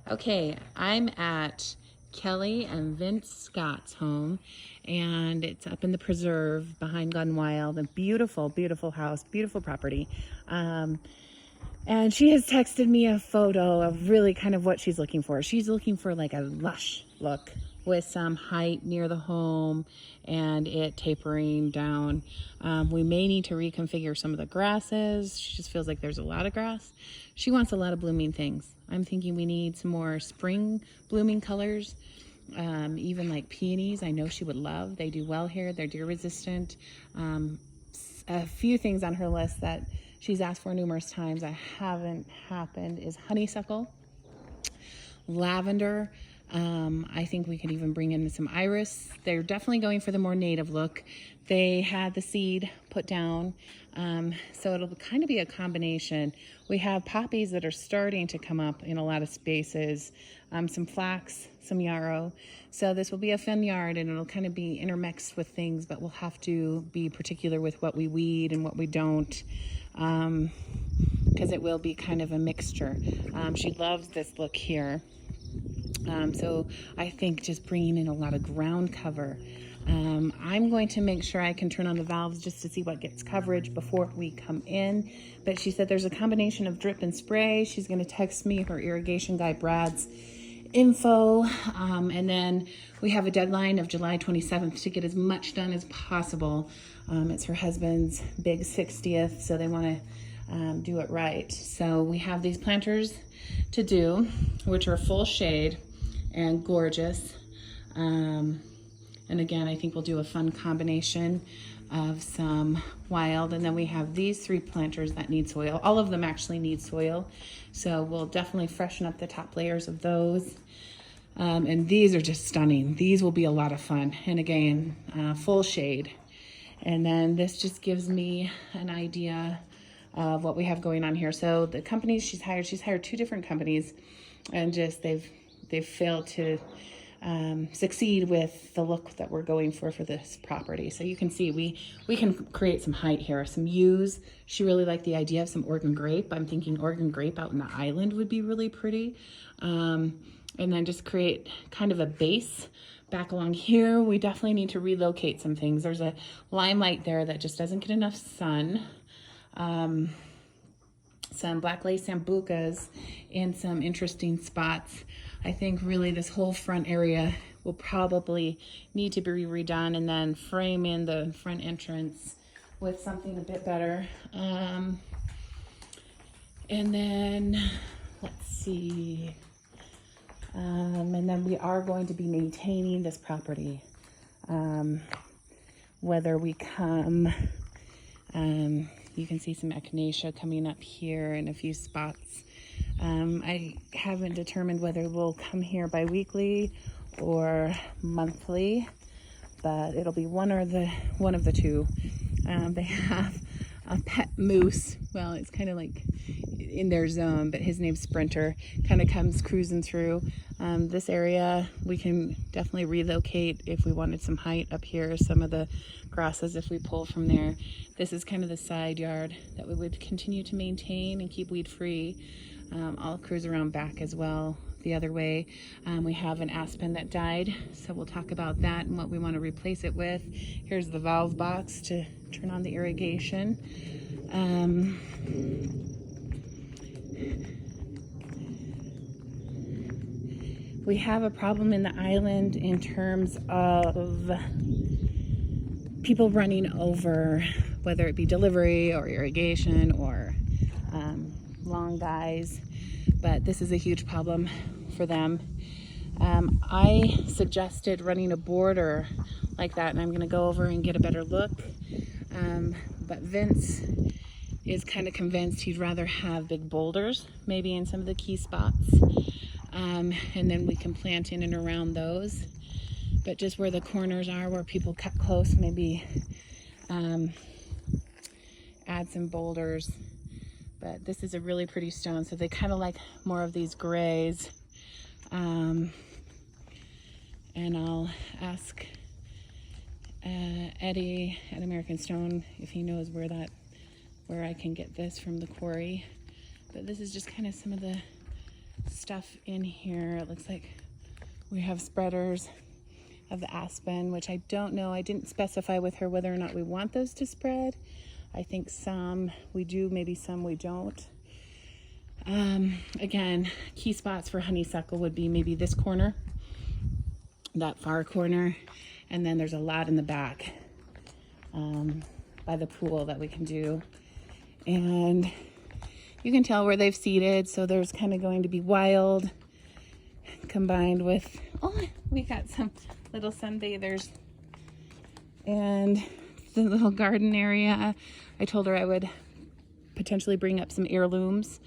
Okay, I'm at Kelly and Vince Scott's home, and it's up in the preserve behind Glenwild. A beautiful, beautiful house, beautiful property. And she has texted me a photo of really kind of what she's looking for. She's looking for like a lush look with some height near the home and it tapering down. We may need to reconfigure some of the grasses. She just feels like there's a lot of grass. She wants a lot of blooming things. I'm thinking we need some more spring blooming colors. Even like peonies, I know she would love. They do well here. They're deer resistant. A few things on her list that she's asked for numerous times I haven't happened is honeysuckle, lavender. I think we could even bring in some iris. They're definitely going for the more native look. They had the seed put down, so it'll kind of be a combination. We have poppies that are starting to come up in a lot of spaces, some flax, some yarrow. So this will be a fun yard, and it'll kind of be intermixed with things, but we'll have to be particular with what we weed and what we don't, because it will be kind of a mixture. She loves this look here. So I think just bringing in a lot of ground cover. I'm going to make sure I can turn on the valves just to see what gets coverage before we come in. But she said there's a combination of drip and spray. She's going to text me her irrigation guy Brad's info. And then we have a deadline of July 27th to get as much done as possible. It's her husband's big 60th, so they want to do it right. So we have these planters to do, which are full shade and gorgeous. And again, I think we'll do a fun combination of some wild. And then we have these 3 planters that need soil. All of them actually need soil. So we'll definitely freshen up the top layers of those. And these are just stunning. These will be a lot of fun. And again, full shade. And then this just gives me an idea of what we have going on here. So the companies she's hired 2 different companies, and just they've failed to succeed with the look that we're going for this property. So you can see we can create some height here, some yews. She really liked the idea of some Oregon grape. I'm thinking Oregon grape out in the island would be really pretty. And then just create kind of a base back along here. We definitely need to relocate some things. There's a limelight there that just doesn't get enough sun. Some black lace sambucas in some interesting spots. I think really this whole front area will probably need to be redone, and then frame in the front entrance with something a bit better. And then let's see. And then we are going to be maintaining this property. Whether we come, you can see some echinacea coming up here in a few spots. I haven't determined whether we'll come here bi-weekly or monthly, but it'll be one of the two. They have a pet moose. Well, it's kind of like in their zone, but his name's Sprinter. Kind of comes cruising through this area. We can definitely relocate if we wanted some height up here, some of the grasses if we pull from there. This is kind of the side yard that we would continue to maintain and keep weed free. I'll cruise around back as well the other way. We have an aspen that died, so we'll talk about that and what we want to replace it with. Here's the valve box to turn on the irrigation. We have a problem in the island in terms of people running over, whether it be delivery or irrigation or long guys, but this is a huge problem for them. I suggested running a border like that, and I'm going to go over and get a better look, but Vince is kind of convinced he'd rather have big boulders maybe in some of the key spots, and then we can plant in and around those. But just where the corners are, where people cut close, maybe add some boulders. But this is a really pretty stone, so they kind of like more of these grays. And I'll ask Eddie at American Stone if he knows where I can get this from the quarry. But this is just kind of some of the stuff in here. It looks like we have spreaders of the aspen, which I don't know. I didn't specify with her whether or not we want those to spread. I think some we do, maybe some we don't. Again, key spots for honeysuckle would be maybe this corner, that far corner, and then there's a lot in the back by the pool that we can do. And you can tell where they've seeded, so there's kind of going to be wild combined with, oh, we got some little sunbathers. And the little garden area, I told her I would potentially bring up some heirlooms.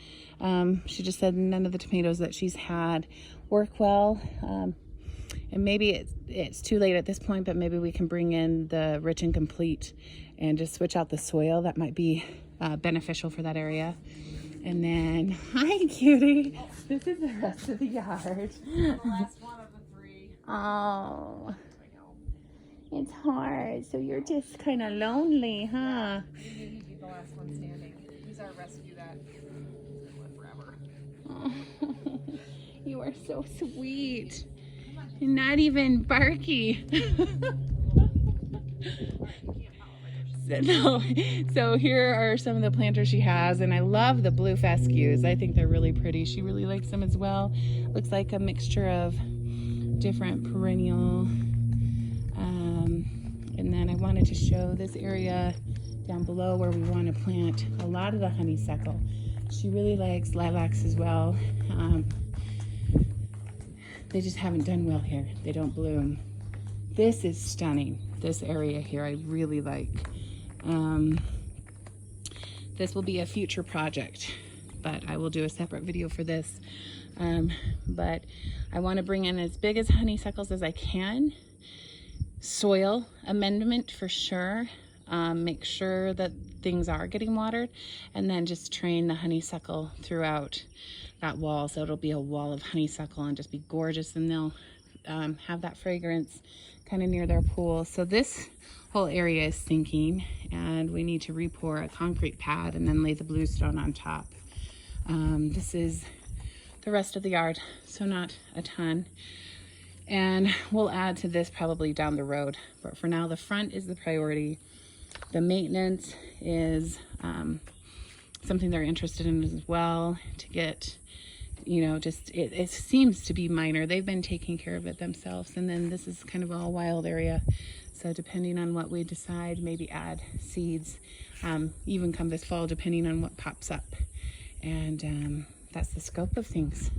She just said none of the tomatoes that she's had work well. And maybe it's too late at this point, but maybe we can bring in the Rich and Complete and just switch out the soil. That might be beneficial for that area. And then, hi, cutie. This is the rest of the yard. The last one of the 3. Oh, it's hard. So you're just kind of lonely, huh? We knew he'd be the last one standing. He's our rescue that live forever. Oh, you are so sweet. You're not even barky. So here are some of the planters she has, and I love the blue fescues. I think they're really pretty. She really likes them as well. Looks like a mixture of different perennial. And then I wanted to show this area down below where we want to plant a lot of the honeysuckle. She really likes lilacs as well. They just haven't done well here. They don't bloom. This is stunning. This area here I really like. This will be a future project, but I will do a separate video for this. But I want to bring in as big as honeysuckles as I can. Soil amendment for sure. Make sure that things are getting watered, and then just train the honeysuckle throughout that wall, so it'll be a wall of honeysuckle and just be gorgeous, and they'll have that fragrance kind of near their pool. So this whole area is sinking, and we need to re-pour a concrete pad and then lay the bluestone on top. This is the rest of the yard, so not a ton. And we'll add to this probably down the road. But for now, the front is the priority. The maintenance is something they're interested in as well, to get, you know, just, it seems to be minor. They've been taking care of it themselves. And then this is kind of a wild area. So depending on what we decide, maybe add seeds, even come this fall, depending on what pops up. And that's the scope of things.